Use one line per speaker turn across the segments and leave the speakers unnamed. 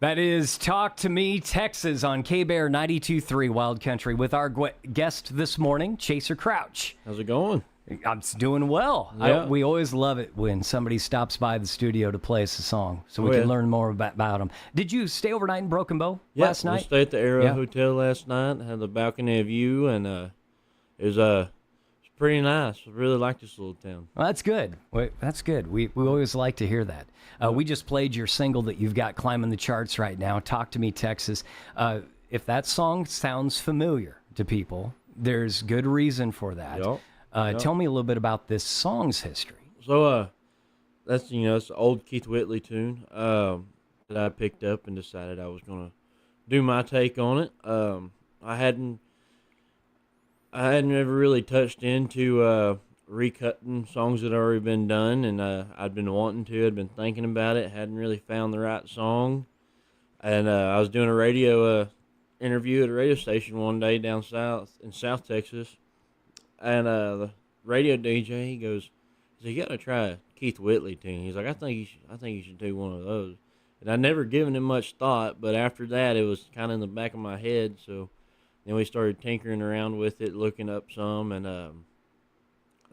That is Talk to Me, Texas on KBEAR 92.3 Wild Country with our guest this morning, Chaser Crouch.
How's it going?
I'm doing well.
Yeah.
We always love it when somebody stops by the studio to play us a song so we can learn more about them. Did you stay overnight in Broken Bow last night?
We stayed at the Arrow Hotel last night, had the balcony view, and it was pretty nice. I really like this little town.
Well, that's good. That's good. We always like to hear that. We just played your single that you've got climbing the charts right now, Talk to Me, Texas. If that song sounds familiar to people, there's good reason for that.
Yep.
Tell me a little bit about this song's history.
So that's it's an old Keith Whitley tune that I picked up and decided I was gonna do my take on it. I hadn't ever really touched into recutting songs that had already been done, and I'd been wanting to. I'd been thinking about it. Hadn't really found the right song, and I was doing a radio interview at a radio station one day down south in South Texas, and the radio DJ he goes, "You got to try a Keith Whitley tune." He's like, "I think you should do one of those." And I'd never given it much thought, but after that, it was kind of in the back of my head. So then we started tinkering around with it, looking up some, and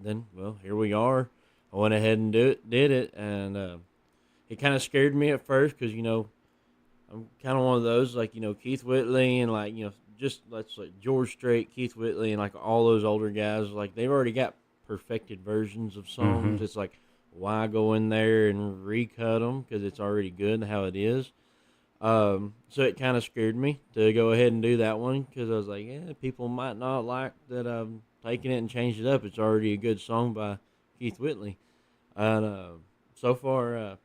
then, well, here we are. I went ahead and did it, and it kind of scared me at first because, I'm kind of one of those, like, Keith Whitley and, like, just let's like George Strait, Keith Whitley, and, like, all those older guys, like, they've already got perfected versions of songs. Mm-hmm. It's like, why go in there and recut them because it's already good how it is? So it kind of scared me to go ahead and do that one because I was like, yeah, people might not like that I'm taking it and changed it up. It's already a good song by Keith Whitley. And so far,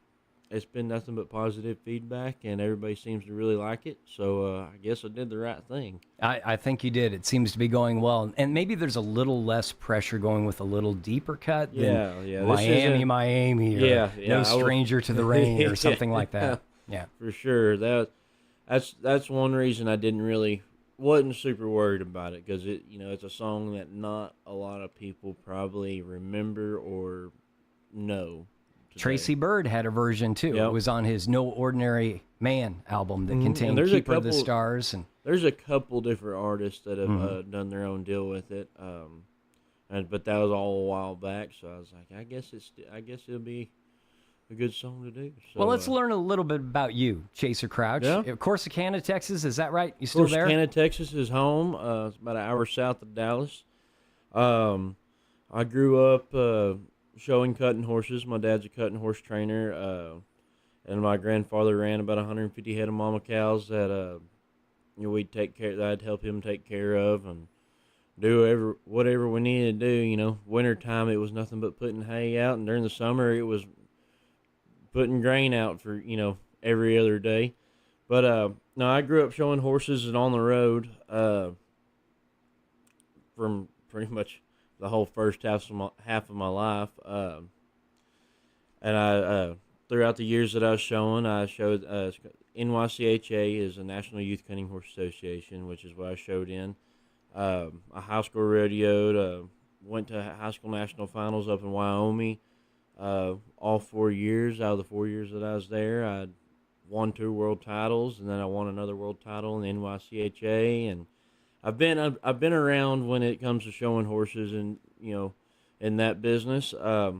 it's been nothing but positive feedback, and everybody seems to really like it. So I guess I did the right thing.
I think you did. It seems to be going well. And maybe there's a little less pressure going with a little deeper cut than Miami, or No Stranger to the Rain or something like that. Yeah,
for sure. That's one reason I wasn't super worried about it because it's a song that not a lot of people probably remember or know. Today.
Tracy Byrd had a version too. Yep. It was on his No Ordinary Man album that contained Keeper of the Stars. And
there's a couple different artists that have done their own deal with it. But that was all a while back, so I was like, I guess it'll be a good song to do. So,
well, let's learn a little bit about you, Chaser Crouch.
Yeah.
Corsicana, Texas, is that right? You still there?
Corsicana, Texas is home. It's about an hour south of Dallas. I grew up showing cutting horses. My dad's a cutting horse trainer, and my grandfather ran about 150 head of mama cows that we'd take care. That I'd help him take care of and do whatever we needed to do. Wintertime it was nothing but putting hay out, and during the summer it was putting grain out for every other day. But no, I grew up showing horses and on the road from pretty much the whole first half of my life. And I throughout the years that I was showing, I showed NYCHA is a National Youth Cutting Horse Association, which is what I showed in. A high school rodeoed, went to high school national finals up in Wyoming. All 4 years out of the 4 years that I was there, I won 2 world titles, and then I won another world title in the NYCHA. And I've been around when it comes to showing horses, and in that business. I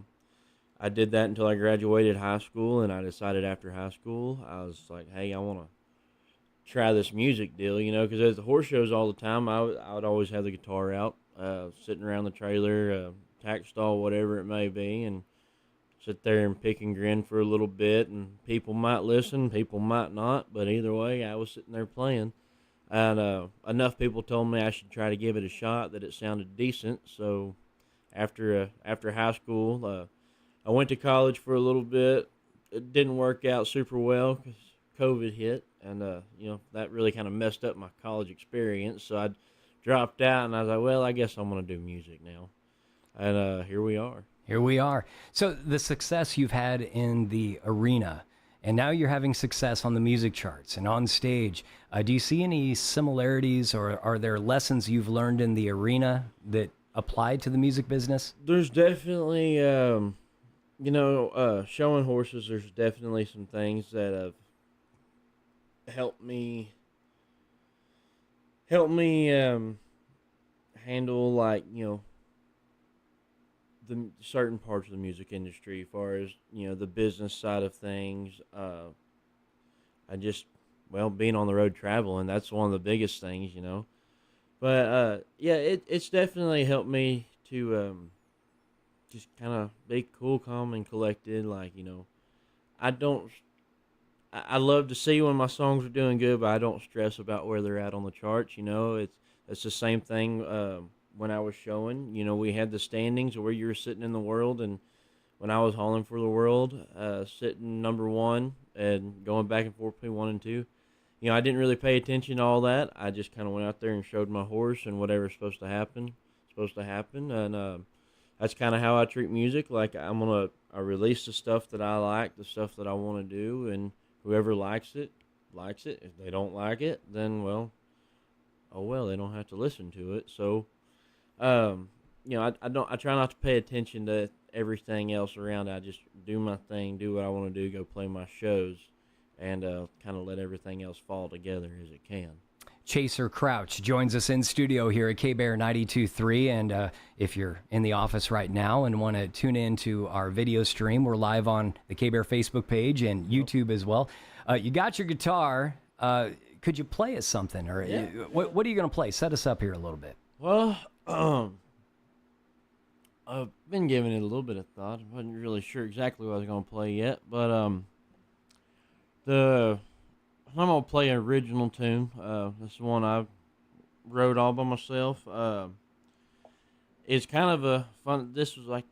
did that until I graduated high school, and I decided after high school I was like, hey, I want to try this music deal, because at the horse shows all the time, I would always have the guitar out, sitting around the trailer, tack stall, whatever it may be, and sit there and pick and grin for a little bit, and people might listen, people might not, but either way, I was sitting there playing, and enough people told me I should try to give it a shot, that it sounded decent. So after high school, I went to college for a little bit. It didn't work out super well because COVID hit, and that really kind of messed up my college experience. So I dropped out, and I was like, well, I guess I'm going to do music now, and here we are.
Here we are. So the success you've had in the arena, and now you're having success on the music charts and on stage. Do you see any similarities, or are there lessons you've learned in the arena that apply to the music business?
There's definitely, showing horses, there's definitely some things that helped me handle, like, the certain parts of the music industry, as far as the business side of things. I just, well, being on the road traveling, that's one of the biggest things. But yeah, it's definitely helped me to just kind of be cool, calm, and collected. Like, I don't. I love to see when my songs are doing good, but I don't stress about where they're at on the charts. It's the same thing when I was showing. We had the standings of where you were sitting in the world, and when I was hauling for the world, sitting number one and going back and forth between one and two. I didn't really pay attention to all that. I just kind of went out there and showed my horse, and whatever's supposed to happen, and that's kind of how I treat music. Like, I release the stuff that I like, the stuff that I want to do, and whoever likes it, likes it. If they don't like it, then, well, oh well, they don't have to listen to it. So, I try not to pay attention to everything else around. I just do my thing, do what I want to do, go play my shows, and kind of let everything else fall together as it can.
Chaser Crouch joins us in studio here at KBEAR 92.3, and if you're in the office right now and want to tune in to our video stream, we're live on the KBEAR Facebook page and YouTube as well. You got your guitar. Could you play us something? Or
Yeah.
What are you going to play? Set us up here a little bit.
Well, I've been giving it a little bit of thought. I wasn't really sure exactly what I was going to play yet, but I'm going to play an original tune. This is one I wrote all by myself. It's kind of a fun. This was like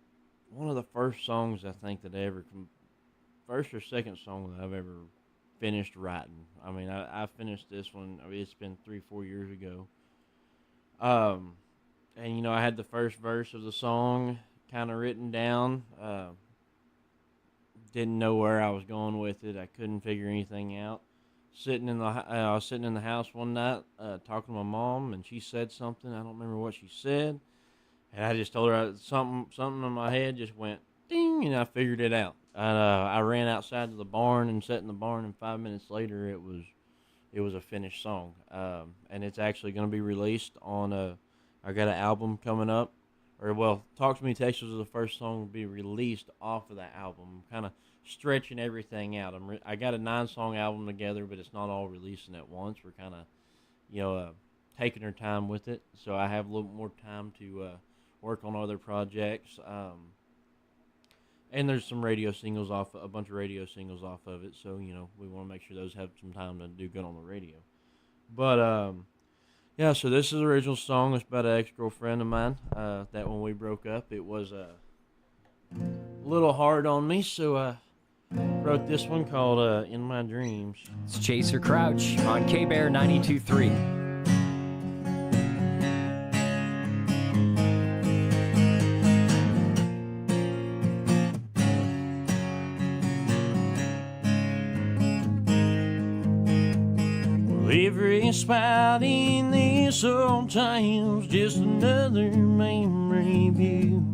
one of the first songs I think that I ever, first or second song that I've ever finished writing. I mean, I finished this one. I mean, it's been 3-4 years ago. And I had the first verse of the song kind of written down. Didn't know where I was going with it. I couldn't figure anything out. I was sitting in the house one night talking to my mom, and she said something. I don't remember what she said, and I just told her something in my head just went ding, and I figured it out. And I ran outside to the barn and sat in the barn, and 5 minutes later it was a finished song. And it's actually going to be released on I got an album coming up, or well, Talk to Me Texas was the first song to be released off of that album. Kind of stretching everything out. I got a 9-song album together, but it's not all releasing at once. We're kind of, taking our time with it. So I have a little more time to work on other projects. And there's some radio singles a bunch of radio singles off of it. So, we want to make sure those have some time to do good on the radio. But, yeah, so this is the original song. It's about an ex-girlfriend of mine. That when we broke up, it was a little hard on me, so I wrote this one called In My Dreams.
It's Chaser Crouch on KBEAR 92.3.
Every spot in this old town's just another memory view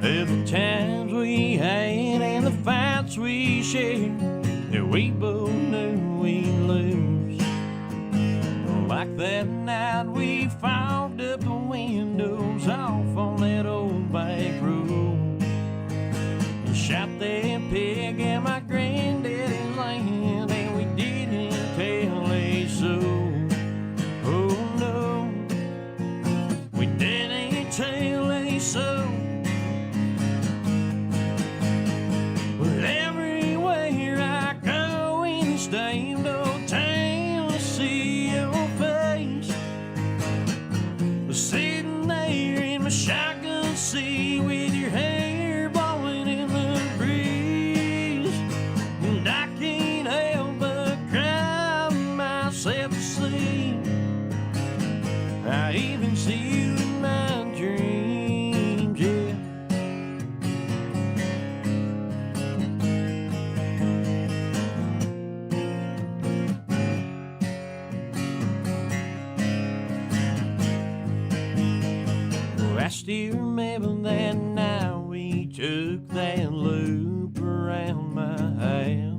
of the times we had and the fights we shared that we both knew we'd lose. Like that night we fogged up the windows off on that old back road and shot that pig at my granddaddy's land, and we didn't tell a soul. Oh no, we didn't tell a soul. But everywhere I go in this damned old town, I see your face, sitting there in my shotgun seat with your hair blowing in the breeze, and I can't help but cry myself to sleep. I even see you in my dreams, yeah. I still remember that night we took that loop around my house.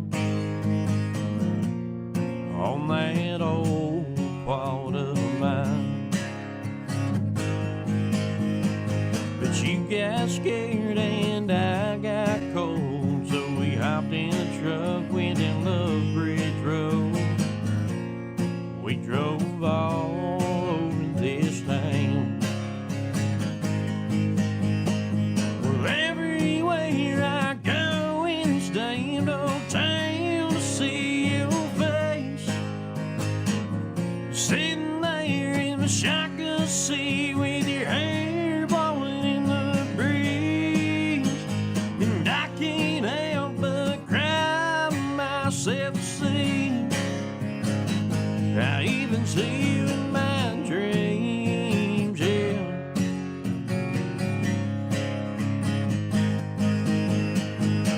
But you got scared and I got cold, so we hopped in a truck, went down Love Bridge Road. We drove all over this town. Well, everywhere I go in this damn old town to see your face, sitting there in the shotgun seat with your hair blowing in the breeze, and I can't help but cry myself to sleep. I even see you in my dreams, yeah.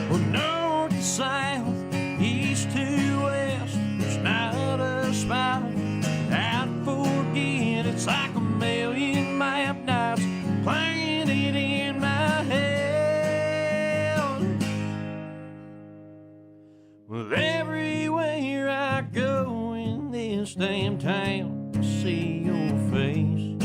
Well, north to south, east to west, there's not a spot I'd forget. It's like a million map nights planted in my head. Well, everywhere I go in this damn town, I see your face,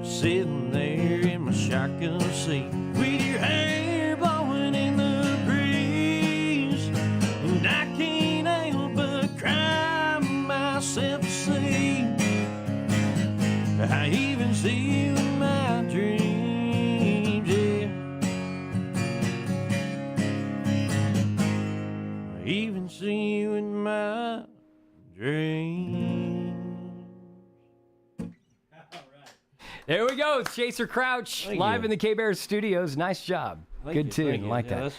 sitting there in my shotgun seat with your hair blowing in the breeze, and I can't help but cry myself to sleep. I even see you in my dreams, yeah. I even see you in my dreams.
There we go. It's Chaser Crouch
Thank
live
you.
in the KBEAR studios. Nice job. Good tune. Like that.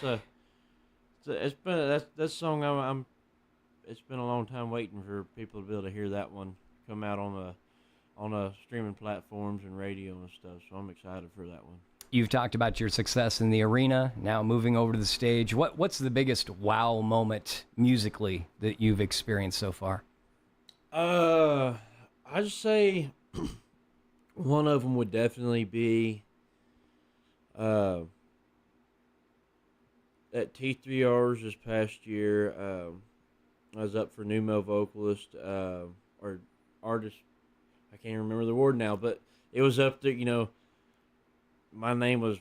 It's been that song. It's been a long time waiting for people to be able to hear that one come out on the streaming platforms and radio and stuff. So I'm excited for that one.
You've talked about your success in the arena, now moving over to the stage. What's the biggest wow moment musically that you've experienced so far?
I just say one of them would definitely be at T3Rs this past year. I was up for new male vocalist or artist. I can't remember the word now, but it was up there. You know, my name was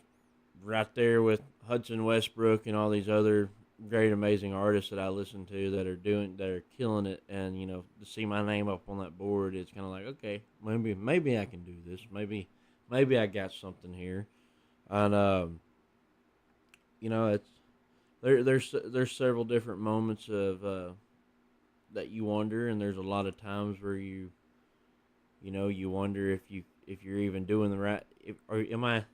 right there with Hudson Westbrook and all these other great, amazing artists that I listen to that are killing it. And you know, to see my name up on that board, it's kind of like, okay, maybe I can do this. Maybe I got something here. And you know, there's several different moments of that you wonder, and there's a lot of times where you wonder if you're even doing the right, or am I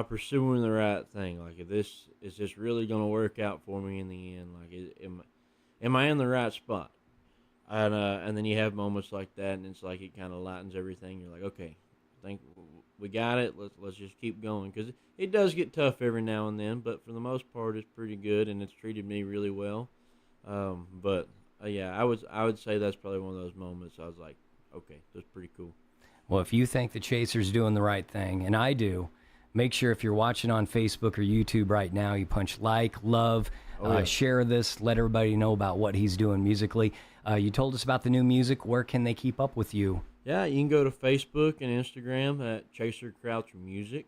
pursuing the right thing? Like, is this really going to work out for me in the end? Like, am I in the right spot? And then you have moments like that, and it's like it kind of lightens everything. You're like, okay, I think we got it. Let's just keep going, because it does get tough every now and then, but for the most part, it's pretty good, and it's treated me really well. But yeah, I would say that's probably one of those moments. I was like, okay, that's pretty cool.
Well, if you think the Chaser's doing the right thing, and I do, make sure if you're watching on Facebook or YouTube right now, you punch like, love, share this, let everybody know about what he's doing musically. You told us about the new music. Where can they keep up with you?
Yeah, you can go to Facebook and Instagram at Chaser Crouch Music.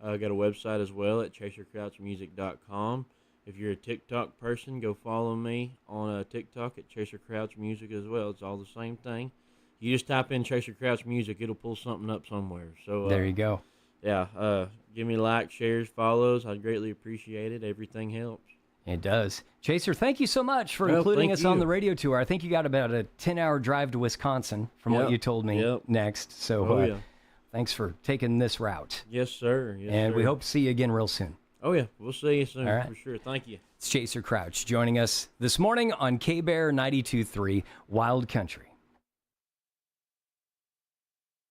I got a website as well at chasercrouchmusic.com. If you're a TikTok person, go follow me on TikTok at Chaser Crouch Music as well. It's all the same thing. You just type in Chaser Crouch Music, it'll pull something up somewhere. So
there you go.
Yeah, give me likes, shares, follows. I'd greatly appreciate it. Everything helps.
It does. Chaser, thank you so much for including us on the radio tour. I think you got about a 10-hour drive to Wisconsin from what you told me next. So thanks for taking this route.
Yes, sir. Yes,
and
sir.
we hope to see you again real soon.
Oh, yeah. We'll see you soon
right.
for sure. Thank you.
It's Chaser Crouch joining us this morning on KBEAR 92.3 Wild Country.